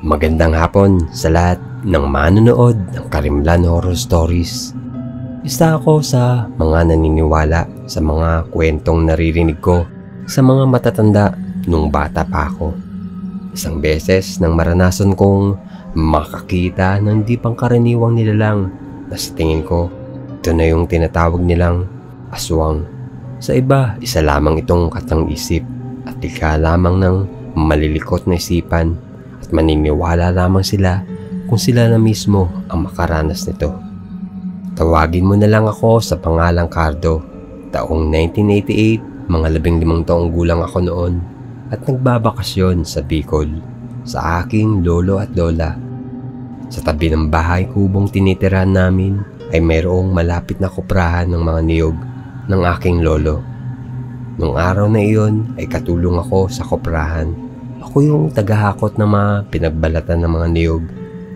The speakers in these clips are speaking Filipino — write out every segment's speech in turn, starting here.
Magandang hapon sa lahat ng manonood ng Karimlan Horror Stories. Isa ako sa mga naniniwala sa mga kwentong naririnig ko sa mga matatanda nung bata pa ako. Isang beses nang maranasan kong makakita ng di pangkaraniwang nilalang na sa tingin ko, ito na yung tinatawag nilang aswang. Sa iba, isa lamang itong katang-isip at likha lamang ng malilikot na isipan. At maniniwala lamang sila kung sila na mismo ang makaranas nito. Tawagin mo na lang ako sa pangalang Cardo. Taong 1988, mga 15 taong gulang ako noon at nagbabakasyon sa Bicol sa aking lolo at lola. Sa tabi ng bahay kubong tinitirahan namin ay mayroong malapit na kuprahan ng mga niyog ng aking lolo. Nung araw na iyon ay katulong ako sa kuprahan. Ako yung tagahakot ng mga pinagbalatan ng mga niyog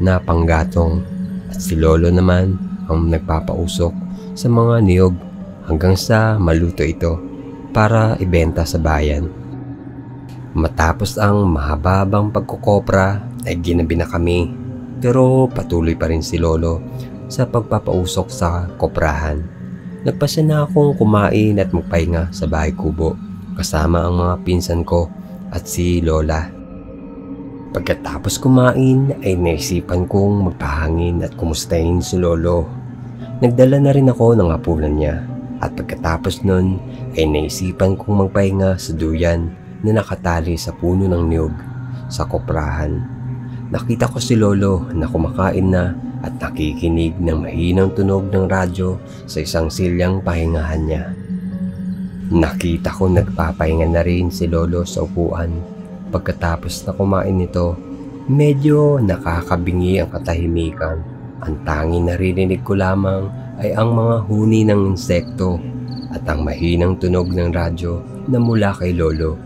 na panggatong at si lolo naman ang nagpapausok sa mga niyog hanggang sa maluto ito para ibenta sa bayan. Matapos ang mahababang pagkukopra ay ginabi na kami pero patuloy pa rin si lolo sa pagpapausok sa koprahan. Nagpasya na akong kumain at magpahinga sa bahay kubo kasama ang mga pinsan ko at si lola. Pagkatapos kumain ay naisipan kong magpahangin at kumustahin si lolo. Nagdala na rin ako ng hapunan niya at pagkatapos nun ay naisipan kong magpahinga sa duyan na nakatali sa puno ng niyog sa koprahan. Nakita ko si lolo na kumakain na at nakikinig ng mahinang tunog ng radyo sa isang silyang pahingahan niya. Nakita ko nagpapahinga na rin si lolo sa upuan. Pagkatapos na kumain nito, medyo nakakabingi ang katahimikan. Ang tanging naririnig ko lamang ay ang mga huni ng insekto at ang mahinang tunog ng radyo na mula kay lolo.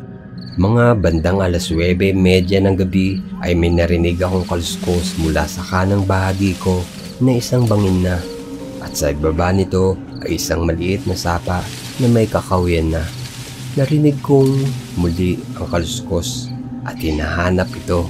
Mga bandang 9:30 ng gabi ay may narinig akong kaluskos mula sa kanang bahagi ko na isang bangin na. At sa ibaba nito ay isang maliit na sapa na may kakawian na. Narinig kong muli ang kaluskos at hinahanap ito.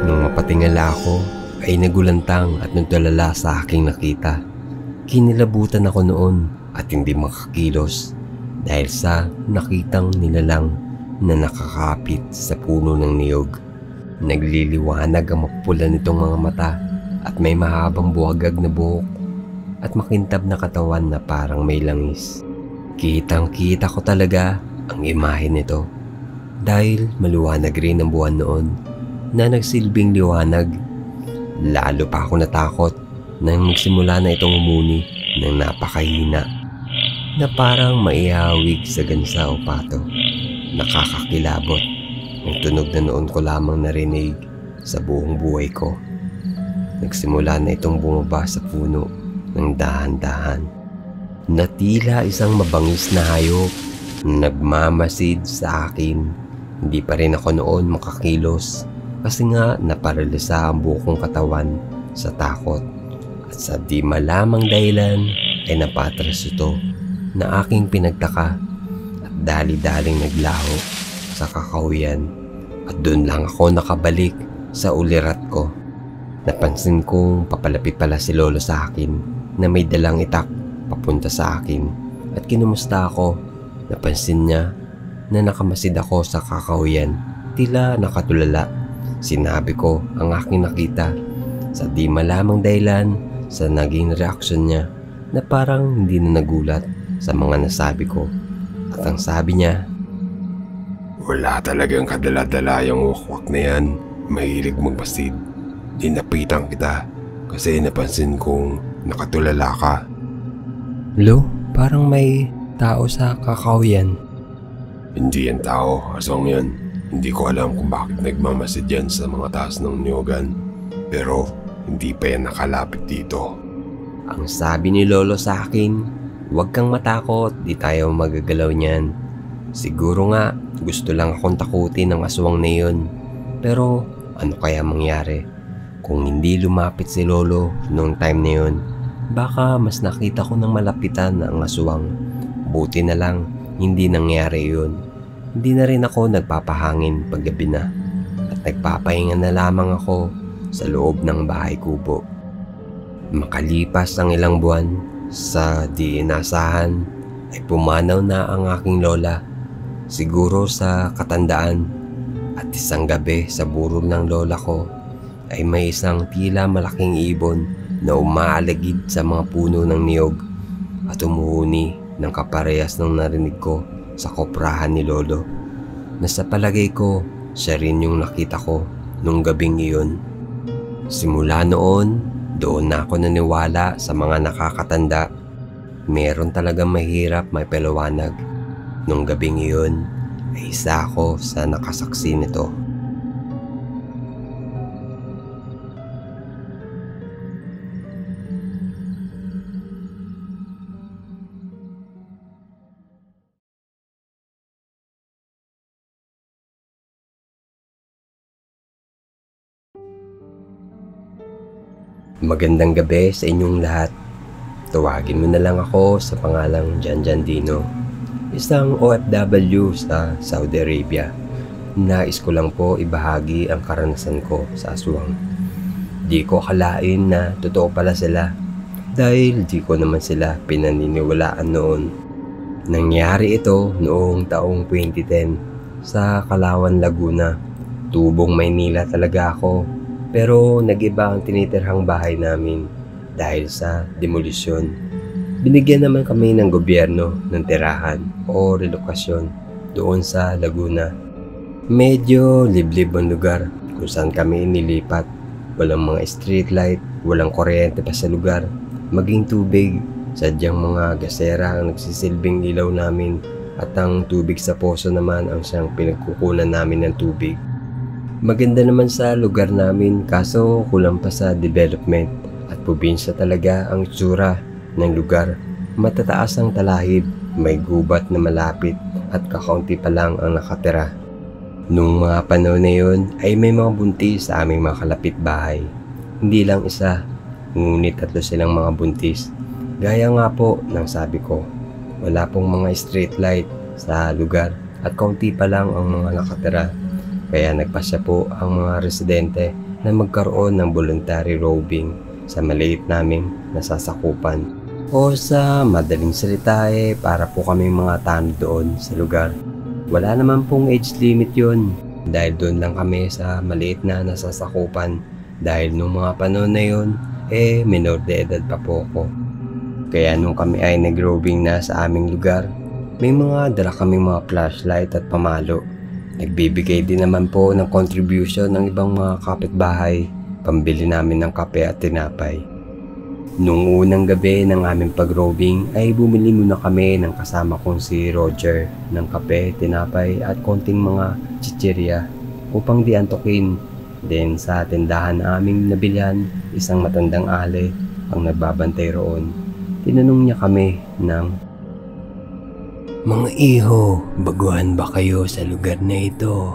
Nung mapatingala ako ay nagulantang at nagdalala sa aking nakita. Kinilabutan ako noon at hindi makakilos dahil sa nakitang nilalang na nakakapit sa puno ng niyog. Nagliliwanag ang mapula nitong mga mata at may mahabang buhagag na buhok at makintab na katawan na parang may langis. Kitang-kita ko talaga ang imahe nito dahil maliwanag rin ang buwan noon na nagsilbing liwanag. Lalo pa ako natakot nang magsimula na itong umuni ng napakahina na parang maihawig sa gansa o pato. Nakakakilabot ang tunog na noon ko lamang narinig sa buong buhay ko. Nagsimula na itong bumaba sa puno ng dahan-dahan na tila isang mabangis na hayop na nagmamasid sa akin. Hindi pa rin ako noon makakilos kasi nga naparalisa ang buong katawan sa takot. At sa di malamang dahilan ay napatras ito na aking pinagtaka at dali-daling naglaho sa kakawian. At doon lang ako nakabalik sa ulirat ko. Napansin kong papalapit pala si lolo sa akin na may dalang itak papunta sa akin at kinumusta ako. Napansin niya na nakamasid ako sa kakawian, tila nakatulala. Sinabi ko ang aking nakita sa di malamang dahilan sa naging reaksyon niya na parang hindi na nagulat sa mga nasabi ko. At ang sabi niya, "Wala talagang kadala-dala yung wakwak na yan. Mahilig magmasid. Dinapitan kita kasi napansin kong nakatulala ka." "Lo, parang may tao sa kakawian." "Hindi yan tao, aswang yan. Hindi ko alam kung bakit nagmamasid yan sa mga taas ng niyogan. Pero hindi pa yan nakalapit dito." Ang sabi ni lolo sa akin, "Huwag kang matakot, di tayo magagalaw niyan. Siguro nga gusto lang akong takutin ng aswang na yun. Pero ano kaya mangyari kung hindi lumapit si Lolo noong time na yun? Baka mas nakita ko ng malapitan ang aswang. Buti na lang hindi nangyari yun. Hindi na rin ako nagpapahangin paggabi na at nagpapahinga na lamang ako sa loob ng bahay kubo. Makalipas ang ilang buwan, sa di inasahan ay pumanaw na ang aking lola. Siguro sa katandaan, at isang gabi sa burol ng lola ko ay may isang tila malaking ibon na umaalagid sa mga puno ng niyog at umuhuni ng kaparehas ng narinig ko sa koprahan ni Lolo. Nasa palagay ko, siya rin yung nakita ko nung gabing iyon. Simula noon, doon na ako naniwala sa mga nakakatanda. Meron talagang mahirap may paliwanag. Nung gabing iyon, ay isa ako sa nakasaksi nito. Magandang gabi sa inyong lahat. Tawagin mo na lang ako sa pangalang Janjan Dino, isang OFW sa Saudi Arabia. Nais ko lang po ibahagi ang karanasan ko sa aswang. Di ko akalain na totoo pala sila dahil di ko naman sila pinaniniwalaan noon. Nangyari ito noong taong 2010 sa Kalawan, Laguna. Tubong Maynila talaga ako. Pero nag-iba ang tinitirhang bahay namin dahil sa demolisyon. Binigyan naman kami ng gobyerno ng tirahan o relokasyon doon sa Laguna. Medyo liblib ang lugar kung saan kami inilipat. Walang mga street light, walang kuryente pa sa lugar, maging tubig. Sadyang mga gasera ang nagsisilbing ilaw namin at ang tubig sa poso naman ang siyang pinagkukunan namin ng tubig. Maganda naman sa lugar namin kaso kulang pa sa development at probinsya talaga ang itsura ng lugar. Matataas ang talahib, may gubat na malapit at kakaunti pa lang ang nakatira. Nung mga panahon na yun ay may mga buntis sa aming mga kalapit bahay. Hindi lang isa, ngunit 3 silang mga buntis. Gaya nga po ng sabi ko, wala pong mga street light sa lugar at kaunti pa lang ang mga nakatira. Kaya nagpasya po ang mga residente na magkaroon ng voluntary robing sa maliit naming nasasakupan. O sa madaling salita para po kami mga tanod doon sa lugar. Wala naman pong age limit yun dahil doon lang kami sa maliit na nasasakupan dahil nung mga panahon na yun minor de edad pa po ako. Kaya nung kami ay nag-robing na sa aming lugar, may mga dala kaming mga flashlight at pamalo. Nagbibigay din naman po ng contribution ng ibang mga kapitbahay, pambili namin ng kape at tinapay. Nung unang gabi ng aming pag-robing ay bumili muna kami ng kasama kong si Roger ng kape, tinapay at konting mga chichirya upang di antukin. Then sa tindahan na aming nabilhan, isang matandang ale ang nagbabantay roon. Tinanong niya kami ng, "Mga iho, baguhan ba kayo sa lugar na ito?"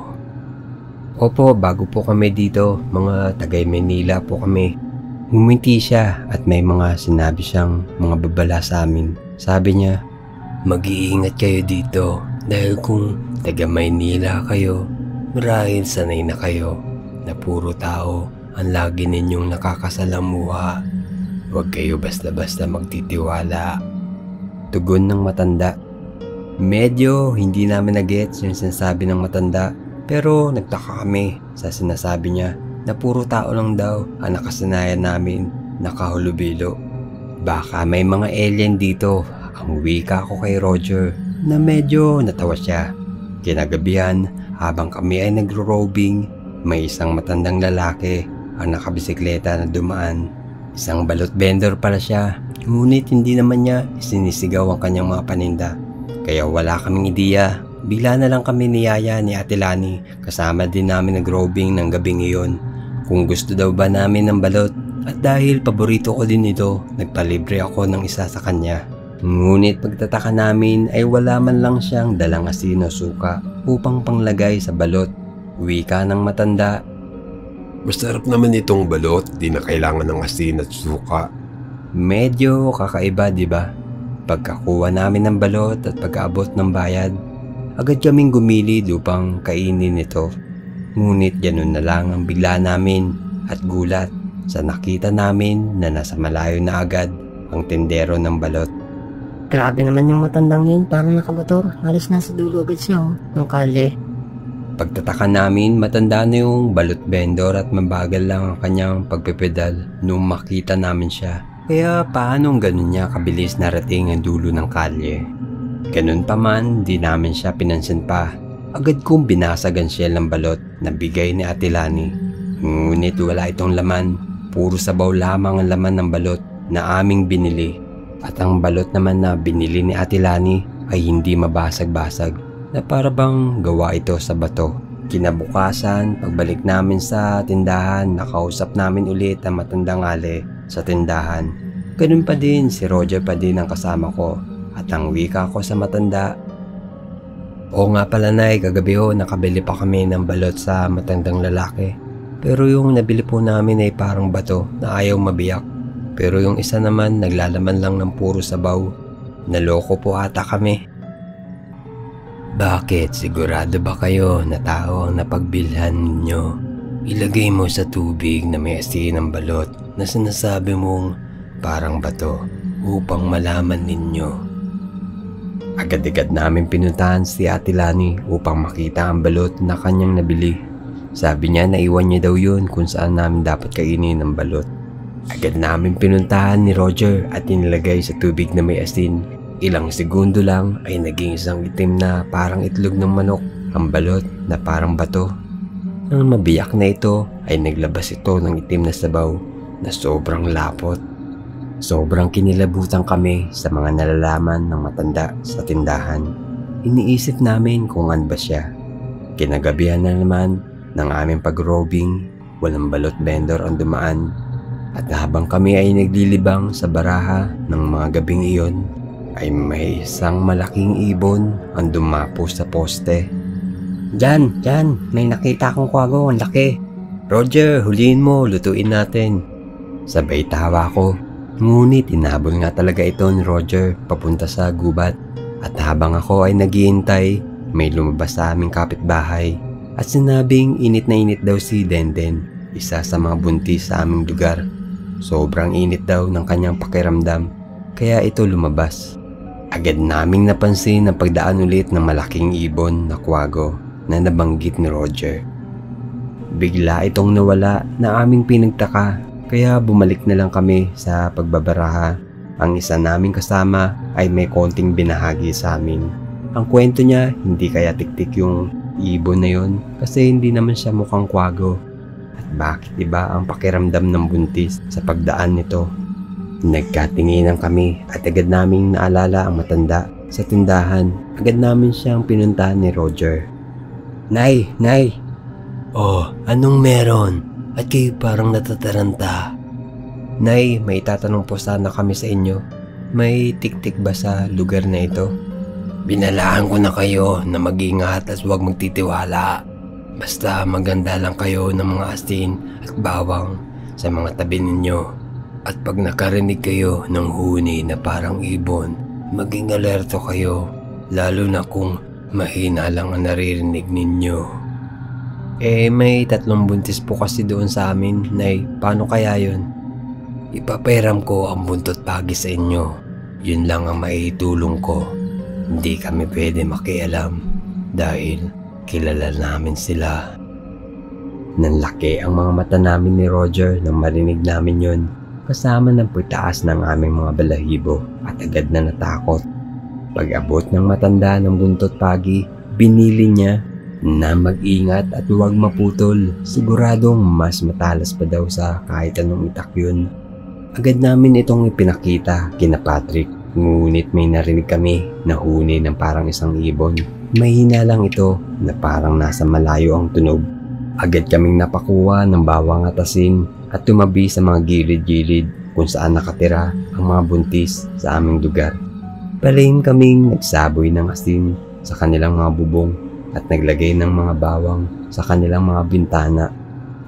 "Opo, bago po kami dito, mga tagay Manila po kami." Huminti siya at may mga sinabi siyang mga babala sa amin. Sabi niya, "Mag-iingat kayo dito dahil kung taga Maynila kayo, marahil sanay na kayo na puro tao ang lagi ninyong nakakasalamuha. Huwag kayo basta-basta magtitiwala." Tugon ng matanda. Medyo hindi namin na-gets yung sinasabi ng matanda pero nagtaka kami sa sinasabi niya na puro tao lang daw ang nakasanayan namin nakahulubilo. Baka may mga alien dito, ang wika ko kay Roger na medyo natawa siya. Kinagabihan habang kami ay nagro-robing, may isang matandang lalaki ang nakabisikleta na dumaan. Isang balot vendor pala siya, ngunit hindi naman niya isinisigaw ang kanyang mga paninda. Kaya wala kaming ideya. Bigla na lang kami niyaya ni Ate Lani, kasama din namin nag-robing ng gabing iyon, kung gusto daw ba namin ng balot. At dahil paborito ko din ito, nagpalibre ako ng isa sa kanya. Ngunit pagtataka namin ay wala man lang siyang dalang asin o suka upang panglagay sa balot. Wika ng matanda. Masarap naman itong balot, di na kailangan ng asin at suka. Medyo kakaiba, di ba? Pagkakuha namin ng balot at pagkaabot ng bayad, agad kaming gumilid upang kainin ito. Ngunit ganun na lang ang bigla namin at gulat sa nakita namin na nasa malayo na agad ang tendero ng balot. Grabe naman yung matandang yun, parang nakamotor. Halos nasa dulo agad siya, ng kalye. Pagtataka namin, matanda na yung balot vendor at mabagal lang ang kanyang pagpipedal nung makita namin siya. Kaya paanong ganun niya kabilis narating ang dulo ng kalye? Ganun pa man, di namin siya pinansin pa. Agad kong binasagan siya ng balot na bigay ni Ate Lani. Ngunit wala itong laman, puro sabaw lamang ang laman ng balot na aming binili. At ang balot naman na binili ni Ate Lani ay hindi mabasag-basag na para bang gawa ito sa bato. Kinabukasan, pagbalik namin sa tindahan, nakausap namin ulit ang matandang Ale sa tindahan. Ganun pa din, si Roger pa din ang kasama ko at ang wika ko sa matanda. Oo nga pala Nay, kagabi ho nakabili pa kami ng balot sa matandang lalaki. Pero yung nabili po namin ay parang bato na ayaw mabiyak. Pero yung isa naman naglalaman lang ng puro sabaw. Naloko po ata kami. Bakit? Sigurado ba kayo na tao ang napagbilhan ninyo? Ilagay mo sa tubig na may asin ang balot na sinasabi mong parang bato upang malaman ninyo. Agad-agad namin pinuntahan si Ate Lani upang makita ang balot na kanyang nabili. Sabi niya na iwan niya daw yun kung saan namin dapat kainin ang balot. Agad namin pinuntahan ni Roger at inilagay sa tubig na may asin. Ilang segundo lang ay naging isang itim na parang itlog ng manok ang balot na parang bato. Nang mabiyak na ito ay naglabas ito ng itim na sabaw na sobrang lapot. Sobrang kinilabutan kami sa mga nalalaman ng matanda sa tindahan. Iniisip namin kung ano ba siya. Kinagabihan na naman ng aming pag-robing, walang balot vendor ang dumaan. At habang kami ay naglilibang sa baraha ng mga gabing iyon, ay may isang malaking ibon ang dumapo sa poste. Diyan, may nakita akong kwago, ang laki. Roger, huliin mo, lutuin natin. Sabay tawa ko. Ngunit inabol nga talaga ito ni Roger papunta sa gubat. At habang ako ay naghihintay, may lumabas sa aming kapitbahay. At sinabing init na init daw si Denden, isa sa mga buntis sa aming lugar. Sobrang init daw ng kanyang pakiramdam, kaya ito lumabas. Agad naming napansin ang pagdaan ulit ng malaking ibon na kwago na nabanggit ni Roger. Bigla itong nawala na aming pinagtaka, kaya bumalik na lang kami sa pagbabaraha. Ang isa naming kasama ay may konting binahagi sa amin. Ang kwento niya, hindi kaya tiktik yung ibon na yon kasi hindi naman siya mukhang kwago. Bakit iba ang pakiramdam ng buntis sa pagdaan nito? Nagkatinginan kami at agad naming naalala ang matanda sa tindahan. Agad namin siyang pinuntahan ni Roger. Nay! Oh, anong meron? At kayo parang natataranta. Nay, may tatanong po sana kami sa inyo. May tiktik ba sa lugar na ito? Binalaan ko na kayo na mag-ingat at huwag magtitiwala. Basta maganda lang kayo ng mga asin at bawang sa mga tabi ninyo. At pag nakarinig kayo ng huni na parang ibon, maging alerto kayo, lalo na kung mahina lang ang naririnig ninyo. May 3 buntis po kasi doon sa amin, Nay. Paano kaya yun? Ipaperam ko ang buntot pagi sa inyo. Yun lang ang maitulong ko. Hindi kami pwede makialam dahil kilala namin sila. Nanlaki ang mga mata namin ni Roger nang marinig namin yun, kasama ng pagtaas ng aming mga balahibo at agad na natakot. Pag-abot ng matanda ng buntot pagi, binili niya na mag-ingat at huwag maputol. Siguradong mas matalas pa daw sa kahit anong itak yun. Agad namin itong ipinakita kina Patrick, ngunit may narinig kami na huni ng parang isang ibon. Mahina lang ito na parang nasa malayo ang tunog. Agad kaming napakuha ng bawang at asin at tumabi sa mga gilid-gilid kung saan nakatira ang mga buntis sa aming lugar. Palihim kaming nagsaboy ng asin sa kanilang mga bubong at naglagay ng mga bawang sa kanilang mga bintana.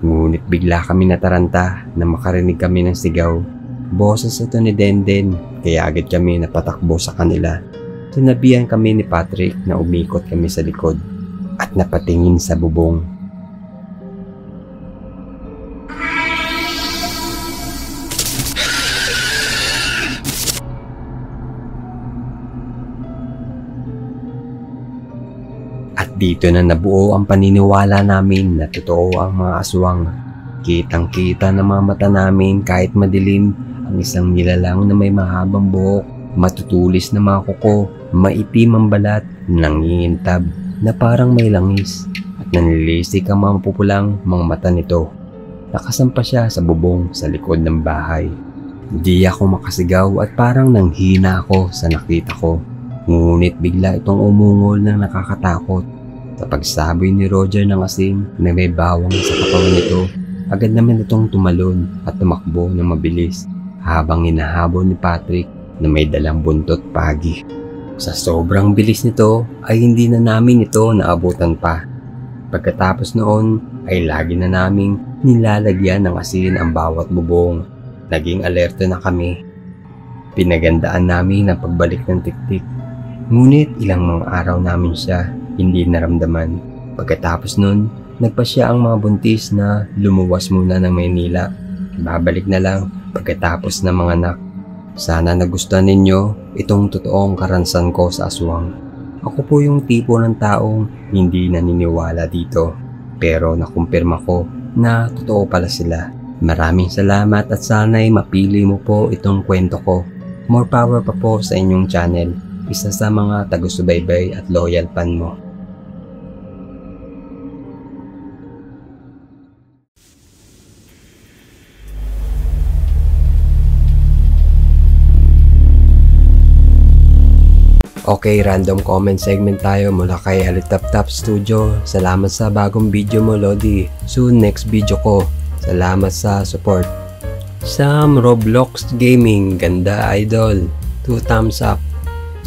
Ngunit bigla kami nataranta na makarinig kami ng sigaw. Boses ito ni Denden, kaya agad kami napatakbo sa kanila. Sinabihan kami ni Patrick na umikot kami sa likod at napatingin sa bubong. At dito na nabuo ang paniniwala namin na totoo ang mga aswang. Kitang-kita ng mga mata namin kahit madilim ang isang nilalang na may mahabang buhok, matutulis na mga kuko, maitim ang balat, nangingintab na parang may langis at nanilisik ang mga pupulang mga mata nito. Nakasampa siya sa bubong sa likod ng bahay. Hindi ako makasigaw at parang nanghina ako sa nakita ko. Ngunit bigla itong umungol na nakakatakot. Sa pagsaboy ni Roger ng asin na may bawang sa katawan nito, agad naman itong tumalon at tumakbo ng mabilis habang hinahabol ni Patrick na may dalang buntot pagi. Sa sobrang bilis nito ay hindi na namin ito naabutan pa. Pagkatapos noon ay lagi na naming nilalagyan ng asin ang bawat bubong. Naging alerto na kami. Pinagandaan namin ang pagbalik ng tiktik. Ngunit ilang mga araw namin siya hindi naramdaman. Pagkatapos nun, nagpasya ang mga buntis na lumuwas muna ng Maynila. Babalik na lang pagkatapos ng mga anak. Sana nagustuhan ninyo itong totoong karansan ko sa aswang. Ako po yung tipo ng taong hindi naniniwala dito. Pero nakumpirma ko na totoo pala sila. Maraming salamat at sana'y mapili mo po itong kwento ko. More power pa po sa inyong channel. Isa sa mga tagusubaybay at loyal fan mo. Okay, random comment segment tayo mula kay Alitaptap Studio. Salamat sa bagong video mo, Lodi. Soon, next video ko. Salamat sa support. Sam Roblox Gaming, ganda idol. 2 thumbs up.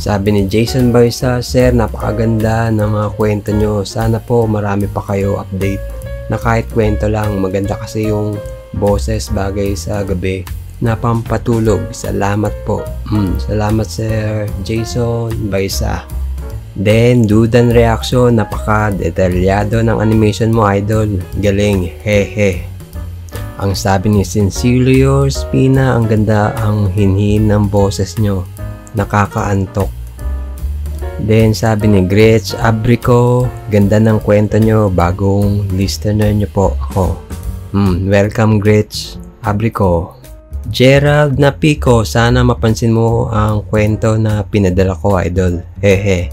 Sabi ni Jason Baisa, Sir, napakaganda ng mga kwento nyo. Sana po marami pa kayo update. Na kahit kwento lang, maganda kasi yung boses bagay sa gabi. Napampatulog. Salamat po. Salamat Sir Jason Baisa. Then, Dudan Reaction, napaka-detalyado ng animation mo, idol. Galing, hehe. Ang sabi ni Sincerely Yours, Pina, ang ganda ang hinhin ng boses nyo. Nakakaantok. Then sabi ni Gretch Abrico, ganda ng kwento nyo, bagong listener nyo po ako. Welcome Gretch Abrico. Gerald Napico, sana mapansin mo ang kwento na pinadala ko, idol. Hehe.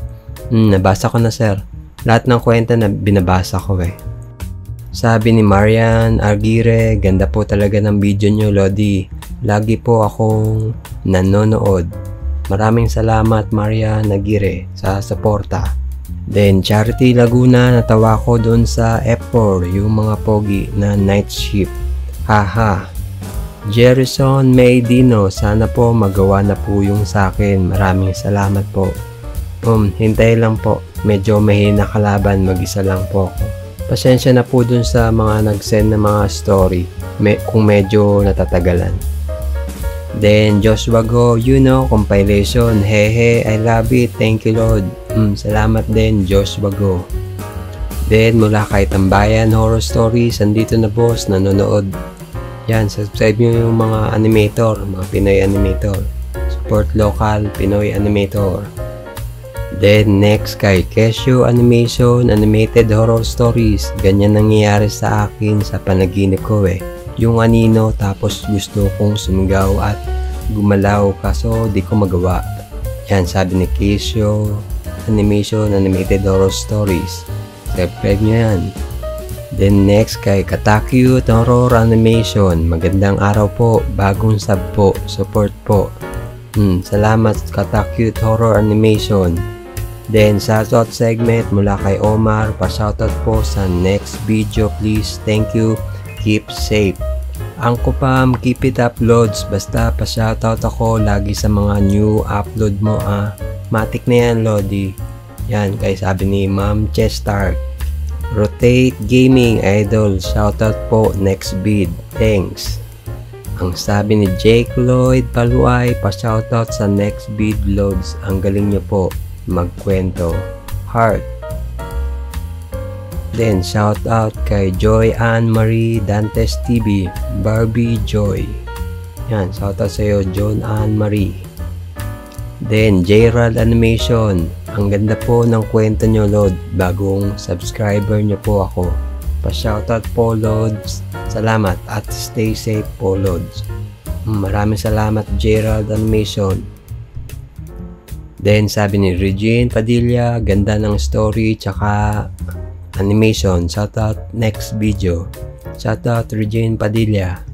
Nabasa ko na sir. Lahat ng kwento na binabasa ko eh. Sabi ni Marian Arguire, ganda po talaga ng video nyo, Lodi. Lagi po akong nanonood. Maraming salamat Maria Nagire sa suporta. Then Charity Laguna, natawa ko doon sa F4, yung mga pogi na night shift. Haha. Jerison Maydino, sana po magawa na po yung sa akin. Maraming salamat po. Hintay lang po. Medyo mahina kalaban, mag-isa lang po ako. Pasensya na po dun sa mga nag-send na mga story kung medyo natatagalan. Then, Joshua Go, compilation. Hehe, I love it. Thank you, Lord. Salamat din, Joshua Go. Then, mula kay Tambayan Horror Stories, andito na boss, nanonood. Yan, subscribe nyo yung mga animator, mga Pinoy animator. Support local, Pinoy animator. Then, next kay Kesyo Animation, Animated Horror Stories. Ganyan nangyayari sa akin sa panaginip ko eh. Yung anino tapos gusto kong sumigaw at gumalaw kaso di ko magawa. Yan sabi ni Kesyo Animation, Animated Horror Stories. Subscribe nyo yan. Then next kay Katakyu Horror Animation. Magandang araw po, bagong sub po, support po. Salamat Katakyu Horror Animation. Then shoutout segment mula kay Omar, pa-shoutout po sa next video please. Thank you. Keep safe. Angko Pam, keep it up loads. Basta pa-shoutout ako lagi sa mga new upload mo Matik na yan Lodi. Yan, kay sabi ni Ma'am Chestar. Rotate Gaming Idol, shoutout po next bid. Thanks. Ang sabi ni Jake Lloyd Paluay, pa-shoutout sa next bid loads. Ang galing niyo po magkwento. Heart. Then shoutout kay Joy Ann Marie Dantes TV, Barbie Joy. Yan, shoutout sa iyo Joan Ann Marie. Then Gerald Animation. Ang ganda po ng kwento nyo Lord. Bagong subscriber nyo po ako. Pa-shoutout po Lods. Salamat at stay safe po Lods. Maraming salamat Gerald Animation. Then sabi ni Regine Padilla, ganda ng story tsaka animation. Shoutout next video. Shoutout Regine Padilla.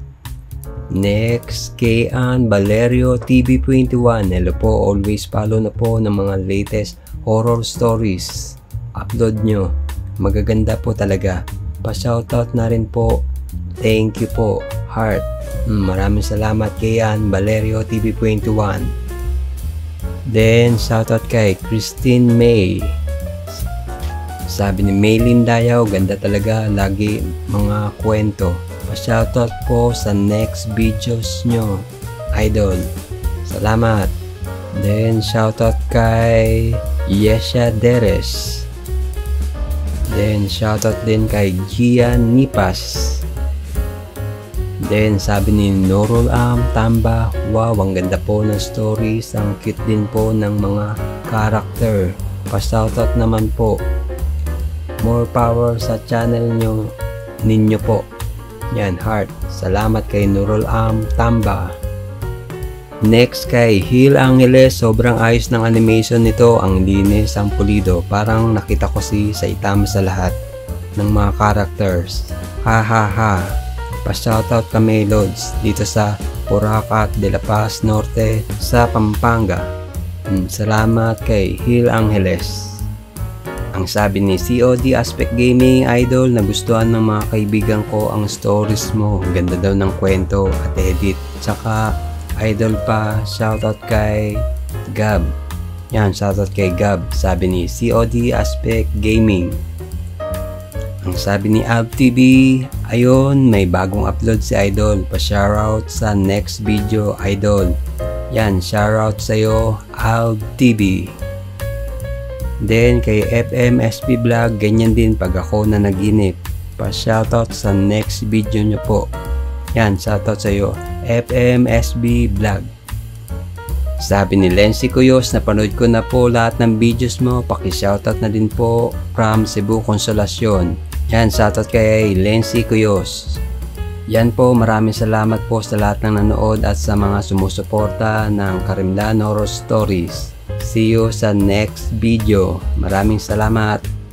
Next, Kayan Valerio TV21. Hello po, always follow na po ng mga latest horror stories. Upload nyo. Magaganda po talaga. Pa-shoutout na rin po. Thank you po. Heart. Maraming salamat Kayan Valerio TV21. Then, shoutout kay Christine May. Sabi ni Maylin Dayaw, ganda talaga. Lagi mga kwento. Pa-shoutout po sa next videos nyo. Idol. Salamat. Then, shoutout kay Yesha Deres. Then, shoutout din kay Gian Nipas. Then, sabi ni Norul Tamba, wow, ang ganda po ng stories. Ang cute din po ng mga character. Pa-shoutout naman po. More power sa channel ninyo po. Yan, heart. Salamat kay Nurul Tamba. Next kay Hil Angeles. Sobrang ayos ng animation nito. Ang linis, ang pulido. Parang nakita ko si Saitama sa lahat ng mga characters. Ha ha ha. Pa-shoutout kami Lods dito sa Puracat de la Paz Norte sa Pampanga. Salamat kay Hil Angeles. Ang sabi ni COD Aspect Gaming Idol, nagustuhan ng mga kaibigan ko ang stories mo. Ganda daw ng kwento at edit. Tsaka idol pa, shoutout kay Gab. Yan, shoutout kay Gab. Sabi ni COD Aspect Gaming. Ang sabi ni Alp TV, ayun, may bagong upload si Idol. Pa-shoutout sa next video Idol. Yan, shoutout sa'yo Alp TV. Then kay FMSB Vlog, ganyan din pag ako na naginip. Pa-shoutout sa next video nyo po. Yan, shoutout sa iyo FMSB Vlog. Sabi ni Lency Cuyos, napanood ko na po lahat ng videos mo. Paki-shoutout na din po from Cebu Consolacion. Yan, shoutout kay Lency Cuyos. Yan po, maraming salamat po sa lahat ng nanood at sa mga sumusuporta ng Karimlan Horror Stories. See you sa next video. Maraming salamat.